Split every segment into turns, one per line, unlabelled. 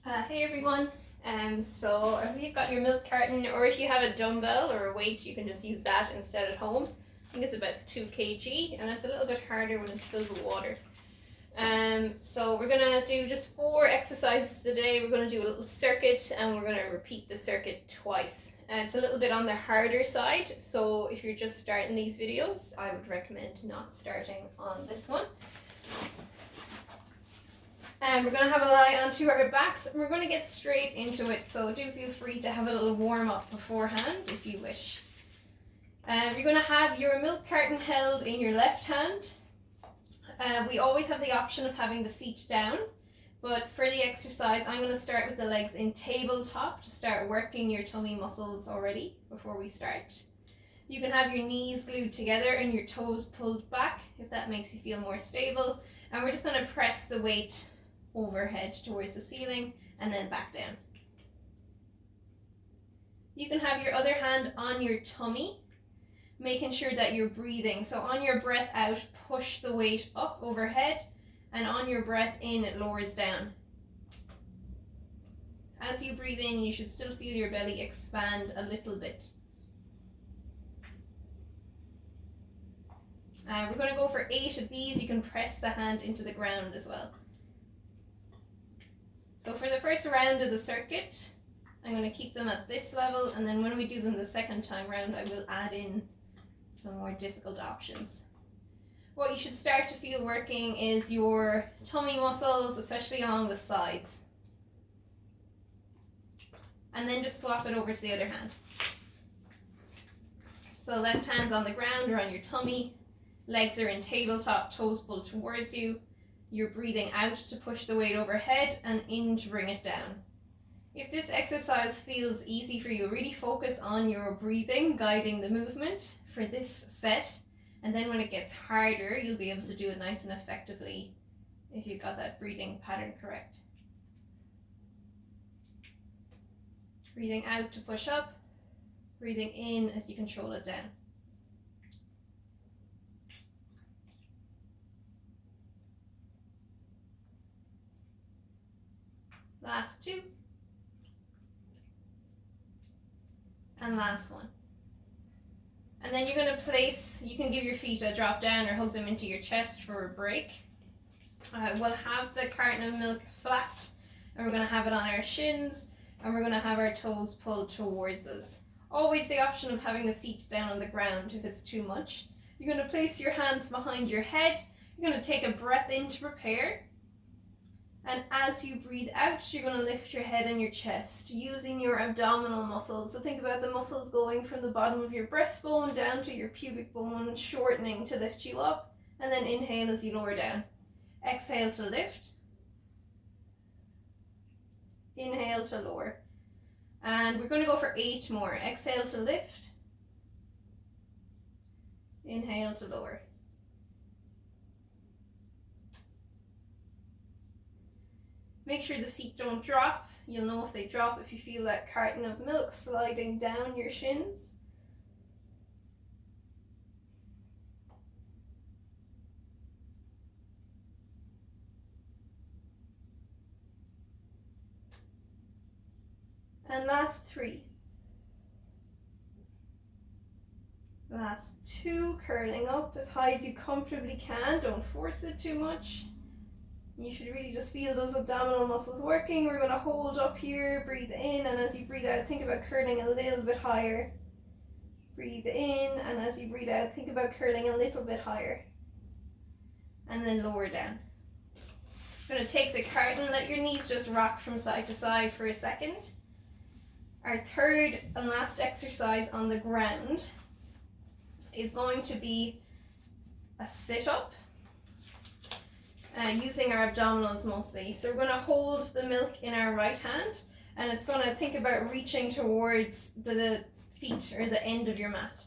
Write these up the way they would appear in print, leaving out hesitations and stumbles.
Hey everyone. So if you've got your milk carton, or if you have a dumbbell or a weight, you can just use that instead at home. I think it's about 2 kg, and it's a little bit harder when it's filled with water. So we're gonna do just 4 exercises today. We're gonna do a little circuit, and we're gonna repeat the circuit twice. And it's a little bit on the harder side, so if you're just starting these videos, I would recommend not starting on this one. And we're going to have a lie onto our backs, and we're going to get straight into it, so do feel free to have a little warm up beforehand if you wish. You're going to have your milk carton held in your left hand. We always have the option of having the feet down, but for the exercise I'm going to start with the legs in tabletop to start working your tummy muscles already before we start. You can have your knees glued together and your toes pulled back if that makes you feel more stable, and we're just going to press the weight overhead towards the ceiling and then back down. You can have your other hand on your tummy, making sure that you're breathing. So on your breath out, push the weight up overhead, and on your breath in, it lowers down. As you breathe in, you should still feel your belly expand a little bit. We're going to go for 8 of these. You can press the hand into the ground as well. So for the first round of the circuit, I'm going to keep them at this level, and then when we do them the second time round, I will add in some more difficult options. What you should start to feel working is your tummy muscles, especially along the sides. And then just swap it over to the other hand. So left hand's on the ground or on your tummy, legs are in tabletop, toes pulled towards you. You're breathing out to push the weight overhead and in to bring it down. If this exercise feels easy for you, really focus on your breathing guiding the movement for this set, and then when it gets harder you'll be able to do it nice and effectively if you've got that breathing pattern correct. Breathing out to push up, breathing in as you control it down. Last 2. And last one. And then you're going to place, you can give your feet a drop down or hug them into your chest for a break. We'll have the carton of milk flat, and we're going to have it on our shins, and we're going to have our toes pulled towards us. Always the option of having the feet down on the ground if it's too much. You're going to place your hands behind your head. You're going to take a breath in to prepare. And as you breathe out, you're going to lift your head and your chest using your abdominal muscles. So think about the muscles going from the bottom of your breastbone down to your pubic bone, shortening to lift you up. And then inhale as you lower down. Exhale to lift. Inhale to lower. And we're going to go for 8 more. Exhale to lift. Inhale to lower. Make sure the feet don't drop. You'll know if they drop if you feel that carton of milk sliding down your shins. And last 3. Last 2, curling up as high as you comfortably can. Don't force it too much. You should really just feel those abdominal muscles working. We're going to hold up here, breathe in, and as you breathe out, think about curling a little bit higher. Breathe in, and as you breathe out, think about curling a little bit higher. And then lower down. I'm going to take the carton, let your knees just rock from side to side for a second. Our third and last exercise on the ground is going to be a sit-up. Using our abdominals mostly. So we're going to hold the milk in our right hand, and it's going to think about reaching towards the feet or the end of your mat.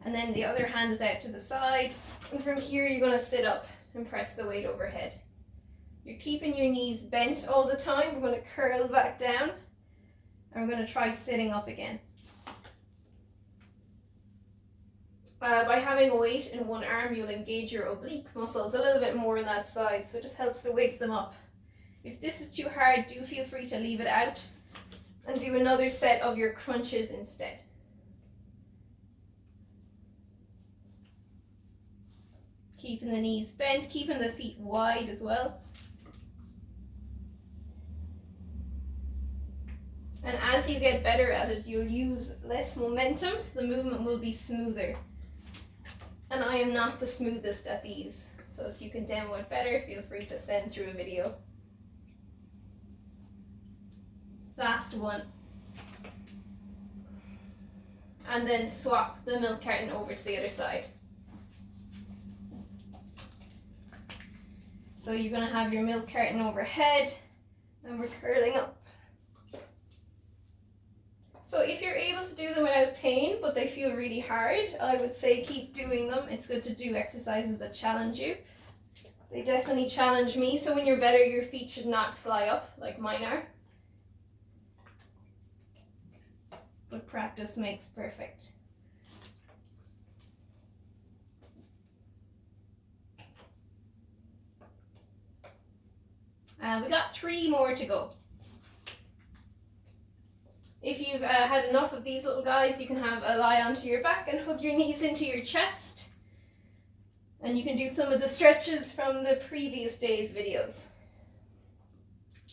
And then the other hand is out to the side, and from here you're going to sit up and press the weight overhead. You're keeping your knees bent all the time. We're going to curl back down, and we're going to try sitting up again. By having a weight in one arm, you'll engage your oblique muscles a little bit more on that side, so it just helps to wake them up. If this is too hard, do feel free to leave it out and do another set of your crunches instead. Keeping the knees bent, keeping the feet wide as well. And as you get better at it, you'll use less momentum, so the movement will be smoother. And I am not the smoothest at these, so if you can demo it better, feel free to send through a video. Last one. And then swap the milk carton over to the other side. So you're going to have your milk carton overhead, and we're curling up. So if you're able to do them without pain, but they feel really hard, I would say keep doing them. It's good to do exercises that challenge you. They definitely challenge me, so when you're better, your feet should not fly up like mine are. But practice makes perfect. We got 3 more to go. If you've had enough of these little guys, you can have a lie onto your back and hug your knees into your chest. And you can do some of the stretches from the previous day's videos.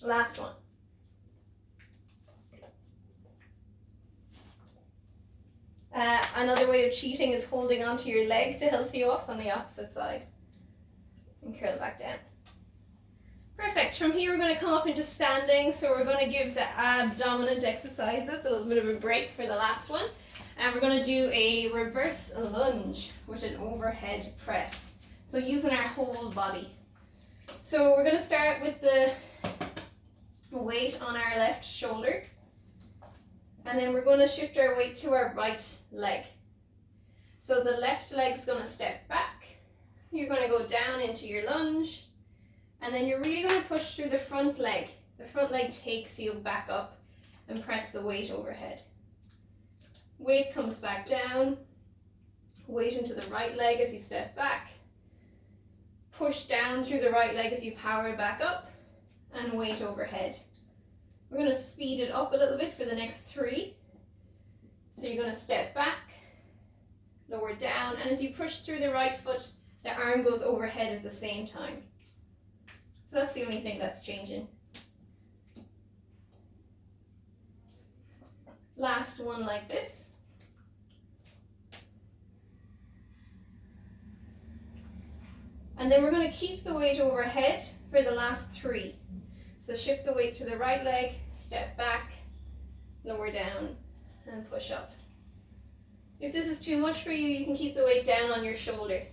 Last one. Another way of cheating is holding onto your leg to help you off on the opposite side. And curl back down. Perfect. From here we're going to come up into standing, so we're going to give the abdominal exercises a little bit of a break for the last one. And we're going to do a reverse lunge with an overhead press. So using our whole body. So we're going to start with the weight on our left shoulder. And then we're going to shift our weight to our right leg. So the left leg's going to step back. You're going to go down into your lunge. And then you're really going to push through the front leg. The front leg takes you back up and press the weight overhead. Weight comes back down. Weight into the right leg as you step back. Push down through the right leg as you power back up. And weight overhead. We're going to speed it up a little bit for the next 3. So you're going to step back, lower down, and as you push through the right foot, the arm goes overhead at the same time. So that's the only thing that's changing. Last one like this. And then we're going to keep the weight overhead for the last 3. So shift the weight to the right leg, step back, lower down, and push up. If this is too much for you, you can keep the weight down on your shoulder.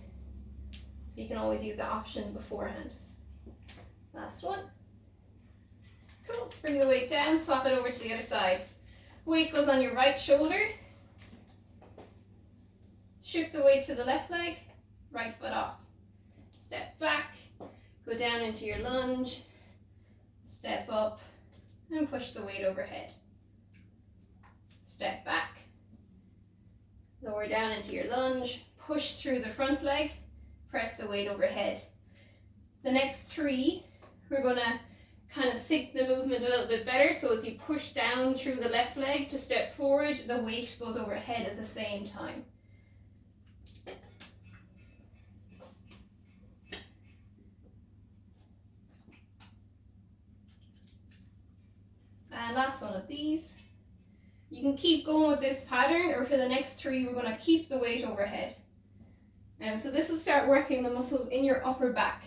So you can always use that option beforehand. Last one. Cool. Bring the weight down, swap it over to the other side. Weight goes on your right shoulder. Shift the weight to the left leg, right foot off. Step back, go down into your lunge, step up, and push the weight overhead. Step back, lower down into your lunge, push through the front leg, press the weight overhead. The next 3, we're going to kind of sync the movement a little bit better. So as you push down through the left leg to step forward, the weight goes overhead at the same time. And last one of these. You can keep going with this pattern, or for the next 3, we're going to keep the weight overhead. So this will start working the muscles in your upper back,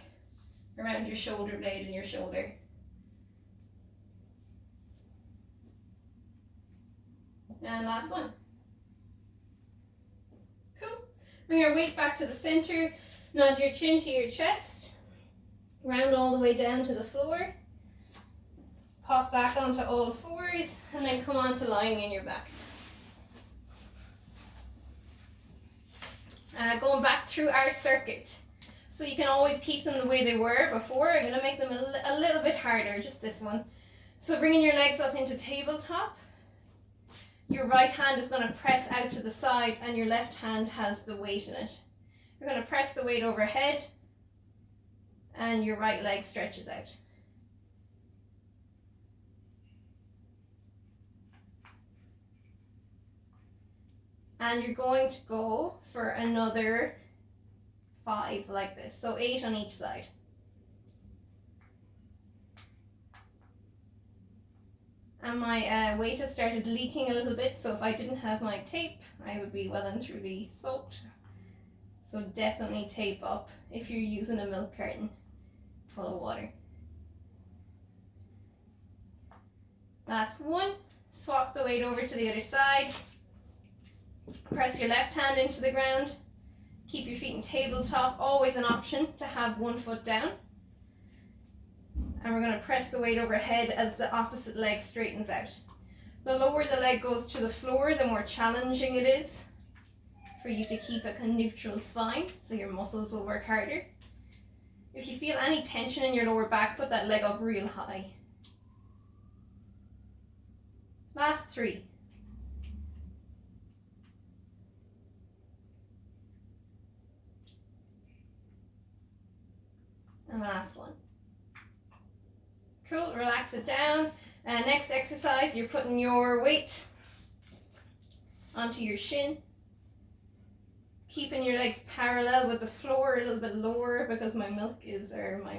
around your shoulder blade and your shoulder. And last one. Cool. Bring your weight back to the center, nod your chin to your chest, round all the way down to the floor. Pop back onto all 4s, and then come on to lying in your back. Going back through our circuit. So you can always keep them the way they were before. I'm going to make them a little bit harder, just this one. So bringing your legs up into tabletop. Your right hand is going to press out to the side, and your left hand has the weight in it. You're going to press the weight overhead, and your right leg stretches out. And you're going to go for another 5 like this, so 8 on each side. And my weight has started leaking a little bit, so if I didn't have my tape, I would be well and truly soaked. So definitely tape up if you're using a milk carton full of water. Last one, swap the weight over to the other side. Press your left hand into the ground. Keep your feet in tabletop, always an option to have one foot down. And we're going to press the weight overhead as the opposite leg straightens out. The lower the leg goes to the floor, the more challenging it is for you to keep a neutral spine, so your muscles will work harder. If you feel any tension in your lower back, put that leg up real high. Last 3. And last one. Cool, relax it down. Next exercise, you're putting your weight onto your shin. Keeping your legs parallel with the floor, a little bit lower because my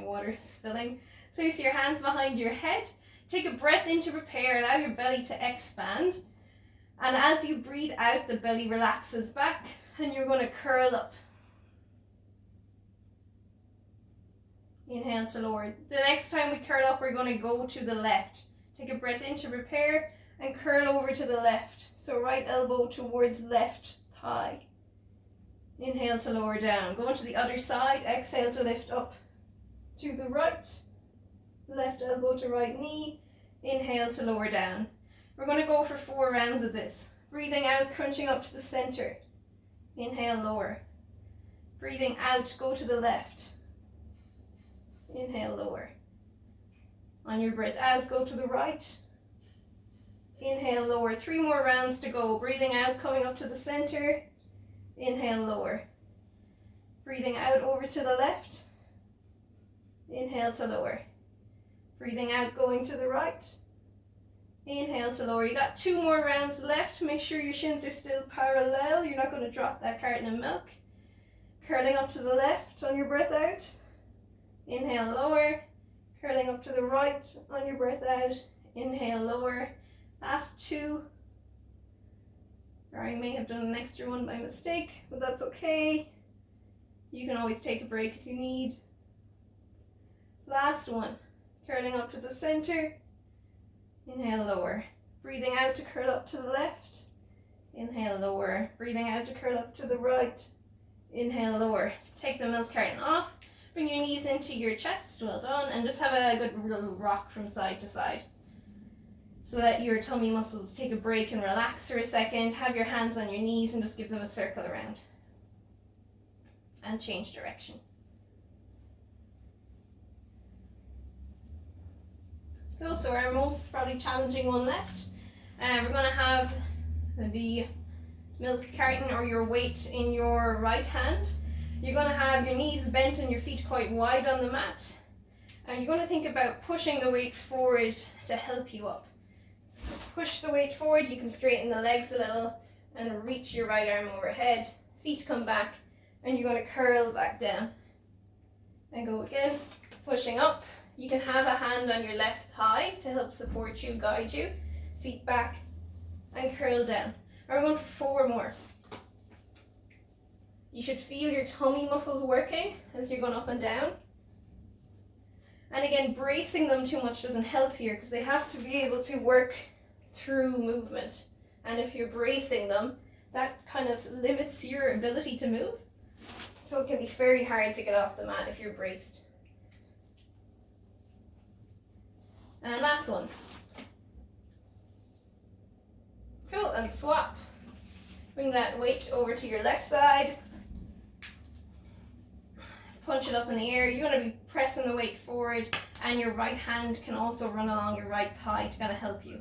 water is spilling. Place your hands behind your head. Take a breath in to prepare, allow your belly to expand. And as you breathe out, the belly relaxes back and you're going to curl up. Inhale to lower. The next time we curl up, we're going to go to the left. Take a breath in to prepare and curl over to the left. So right elbow towards left thigh. Inhale to lower down. Go to the other side. Exhale to lift up to the right. Left elbow to right knee. Inhale to lower down. We're going to go for 4 rounds of this. Breathing out, crunching up to the center. Inhale, lower. Breathing out, go to the left. Inhale, lower. On your breath out, go to the right. Inhale, lower. 3 more rounds to go. Breathing out, coming up to the center. Inhale, lower. Breathing out over to the left. Inhale to lower. Breathing out, going to the right. Inhale to lower. You got 2 more rounds left. Make sure your shins are still parallel. You're not going to drop that carton of milk. Curling up to the left on your breath out. Inhale, lower. Curling up to the right on your breath out. Inhale, lower. Last 2. Or I may have done an extra one by mistake, but that's okay. You can always take a break if you need. Last one. Curling up to the center. Inhale, lower. Breathing out to curl up to the left. Inhale, lower. Breathing out to curl up to the right. Inhale, lower. Take the milk carton off. Bring your knees into your chest. Well done. And just have a good little rock from side to side, so that your tummy muscles take a break and relax for a second. Have your hands on your knees and just give them a circle around. And change direction. So our most probably challenging one left. We're going to have the milk carton or your weight in your right hand. You're going to have your knees bent and your feet quite wide on the mat. And you're going to think about pushing the weight forward to help you up. So push the weight forward. You can straighten the legs a little and reach your right arm overhead. Feet come back and you're going to curl back down. And go again, pushing up. You can have a hand on your left thigh to help support you, guide you. Feet back and curl down. And we're going for 4 more. You should feel your tummy muscles working as you're going up and down. And again, bracing them too much doesn't help here because they have to be able to work through movement. And if you're bracing them, that kind of limits your ability to move. So it can be very hard to get off the mat if you're braced. And last one. Cool, and swap. Bring that weight over to your left side. Punch it up in the air. You're going to be pressing the weight forward, and your right hand can also run along your right thigh to kind of help you.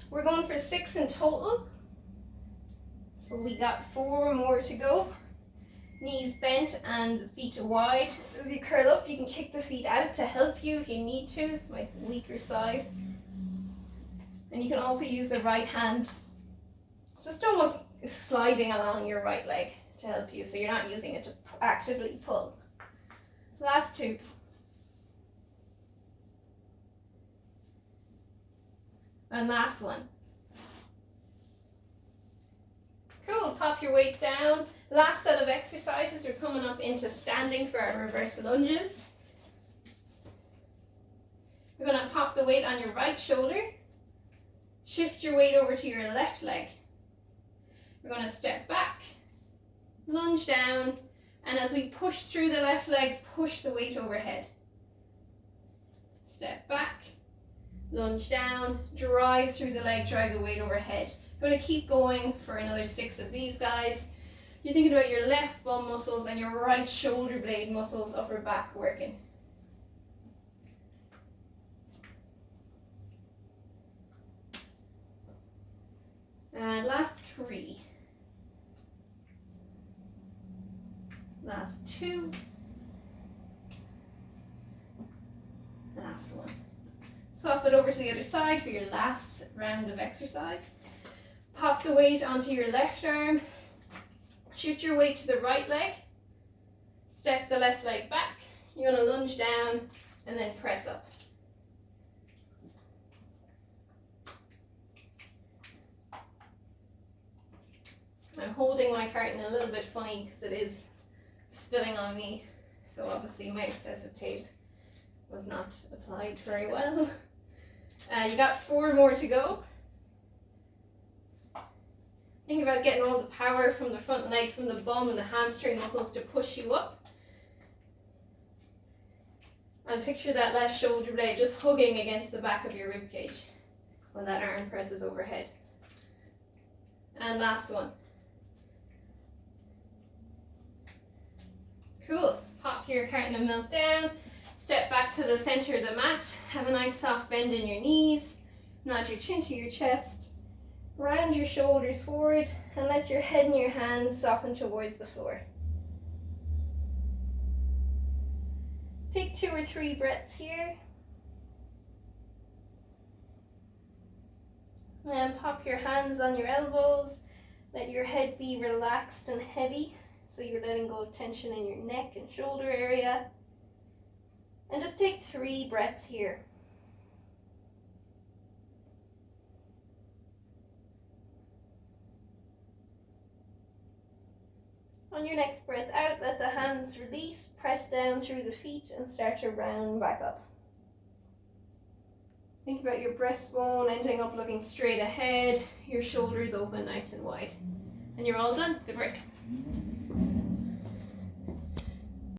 We're going for 6 in total. So we got 4 more to go. Knees bent and feet wide. As you curl up, you can kick the feet out to help you if you need to. It's my weaker side. And you can also use the right hand, just almost sliding along your right leg to help you, so you're not using it to actively pull. Last two. And last one. Cool, pop your weight down. Last set of exercises, we're coming up into standing for our reverse lunges. We're going to pop the weight on your right shoulder. Shift your weight over to your left leg. We're going to step back, lunge down, and as we push through the left leg, push the weight overhead. Step back, lunge down, drive through the leg, drive the weight overhead. Going to keep going for another 6 of these guys. You're thinking about your left bum muscles and your right shoulder blade muscles, upper back working. And last 3. Last 2. Last 1. Swap it over to the other side for your last round of exercise. Pop the weight onto your left arm. Shift your weight to the right leg. Step the left leg back. You're going to lunge down and then press up. I'm holding my carton a little bit funny because it is spilling on me. So obviously my excessive tape was not applied very well. You got 4 more to go. Think about getting all the power from the front leg, from the bum and the hamstring muscles to push you up. And picture that left shoulder blade just hugging against the back of your rib cage when that arm presses overhead. And last one. Cool. Pop your carton of milk down. Step back to the center of the mat. Have a nice soft bend in your knees. Nod your chin to your chest. Round your shoulders forward and let your head and your hands soften towards the floor. Take 2 or 3 breaths here. And pop your hands on your elbows. Let your head be relaxed and heavy, so you're letting go of tension in your neck and shoulder area. And just take 3 breaths here. On your next breath out, let the hands release, press down through the feet and start to round back up. Think about your breastbone ending up looking straight ahead, your shoulders open nice and wide. And you're all done. Good work.